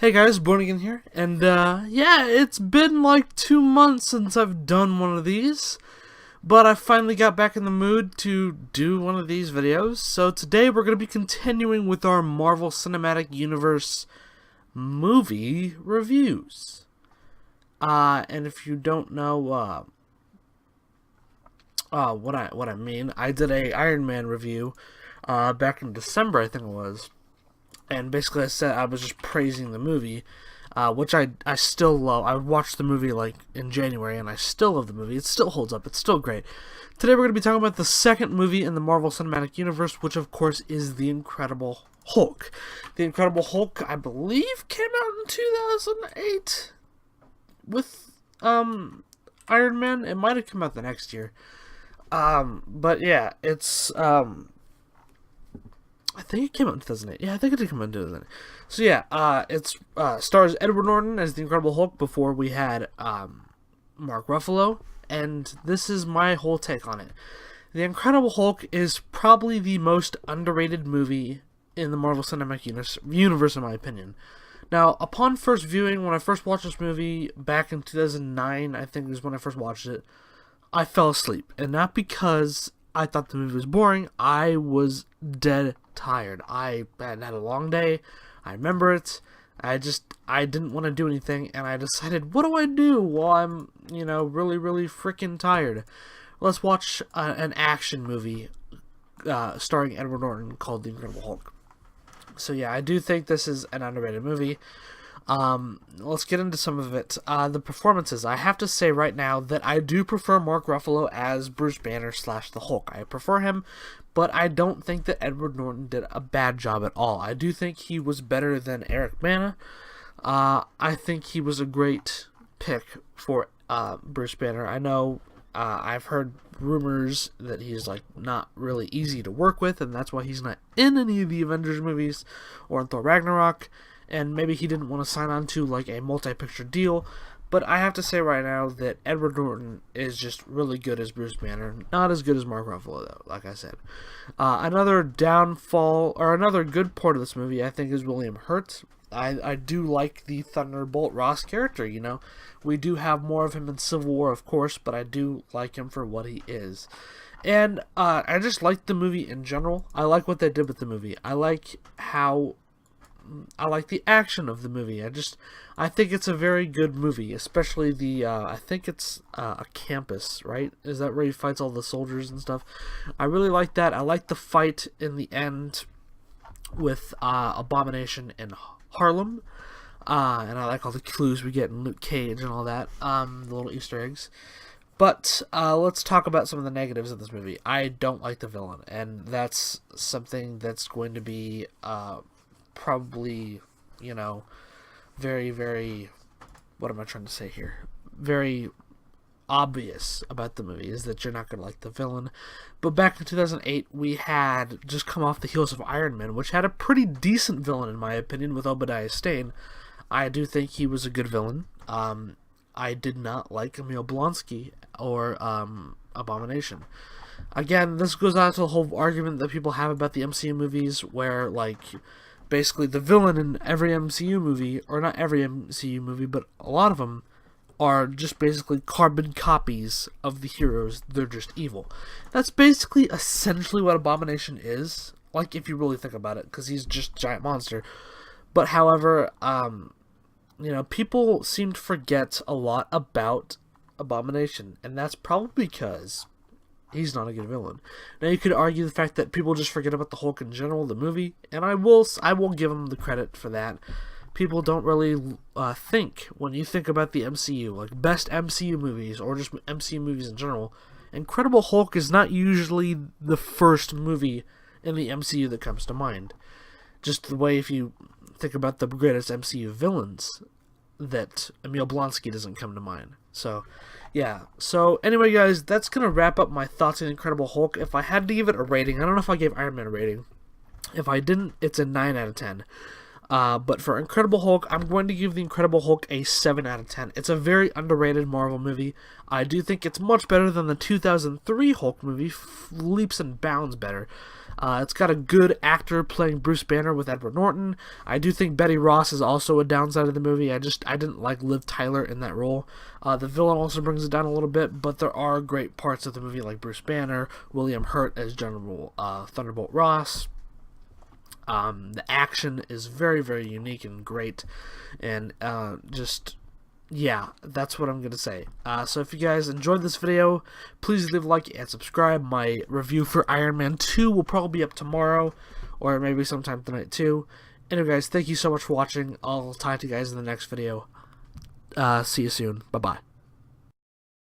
Hey guys, Bornigan here, and yeah, it's been like 2 months since I've done one of these, but I finally got back in the mood to do one of these videos. So today we're going to be continuing with our Marvel Cinematic Universe movie reviews. And if you don't know what I mean, I did a Iron Man review back in December, I think it was. And basically I said I was just praising the movie, which I still love. I watched the movie like in January, and I still love the movie. It still holds up. It's still great. Today we're going to be talking about the second movie in the Marvel Cinematic Universe, which of course is The Incredible Hulk. The Incredible Hulk, I believe, came out in 2008 with Iron Man. It might have come out the next year. But yeah, it's I think it came out in 2008. Yeah, I think it did come out in 2008. So yeah, it's stars Edward Norton as the Incredible Hulk before we had Mark Ruffalo, and this is my whole take on it. The Incredible Hulk is probably the most underrated movie in the Marvel Cinematic Universe, in my opinion. Now, upon first viewing, when I first watched this movie back in 2009, I think was when I first watched it, I fell asleep, and not because I thought the movie was boring. I was dead tired. I had a long day. I remember it. I didn't want to do anything, and I decided, what do I do while I'm, really, really freaking tired? Let's watch an action movie starring Edward Norton called The Incredible Hulk. So yeah, I do think this is an underrated movie. Let's get into some of it. The performances. I have to say right now that I do prefer Mark Ruffalo as Bruce Banner / the Hulk. I prefer him, but I don't think that Edward Norton did a bad job at all. I do think he was better than Eric Bana. I think he was a great pick for Bruce Banner. I know I've heard rumors that he's not really easy to work with, and that's why he's not in any of the Avengers movies or in Thor Ragnarok. And maybe he didn't want to sign on to a multi-picture deal. But I have to say right now that Edward Norton is just really good as Bruce Banner. Not as good as Mark Ruffalo, though, like I said. Another downfall, or another good part of this movie, I think, is William Hurt. I do like the Thunderbolt Ross character, We do have more of him in Civil War, of course, but I do like him for what he is. And I just like the movie in general. I like what they did with the movie. I like the action of the movie. I think it's a very good movie, especially I think it's a campus, right? Is that where he fights all the soldiers and stuff? I really like that. I like the fight in the end with Abomination in Harlem. And I like all the clues we get in Luke Cage and all that, the little Easter eggs. But let's talk about some of the negatives of this movie. I don't like the villain, and that's something that's going to be probably, very, very, what am I trying to say here? Very obvious about the movie is that you're not going to like the villain. But back in 2008, we had just come off the heels of Iron Man, which had a pretty decent villain, in my opinion, with Obadiah Stane. I do think he was a good villain. I did not like Emil Blonsky or Abomination. Again, this goes out to the whole argument that people have about the MCU movies, where, basically the villain in every MCU movie, or not every MCU movie, but a lot of them, are just basically carbon copies of the heroes. They're just evil. That's basically essentially what Abomination is, if you really think about it, because he's just a giant monster. But however, people seem to forget a lot about Abomination, and that's probably because he's not a good villain. Now, you could argue the fact that people just forget about the Hulk in general, the movie, and I will give him the credit for that. People don't really think, when you think about the MCU, best MCU movies, or just MCU movies in general, Incredible Hulk is not usually the first movie in the MCU that comes to mind. Just the way if you think about the greatest MCU villains, that Emil Blonsky doesn't come to mind. So, yeah. So, anyway, guys, that's going to wrap up my thoughts on Incredible Hulk. If I had to give it a rating, I don't know if I gave Iron Man a rating. If I didn't, it's a 9 out of 10. But for Incredible Hulk, I'm going to give The Incredible Hulk a 7 out of 10. It's a very underrated Marvel movie. I do think it's much better than the 2003 Hulk movie, leaps and bounds better. It's got a good actor playing Bruce Banner with Edward Norton. I do think Betty Ross is also a downside of the movie. I didn't like Liv Tyler in that role. The villain also brings it down a little bit, but there are great parts of the movie like Bruce Banner, William Hurt as General Thunderbolt Ross. The action is very, very unique and great, and yeah, that's what I'm going to say. So if you guys enjoyed this video, please leave a like and subscribe. My review for Iron Man 2 will probably be up tomorrow, or maybe sometime tonight too. Anyway guys, thank you so much for watching. I'll talk to you guys in the next video. See you soon. Bye-bye.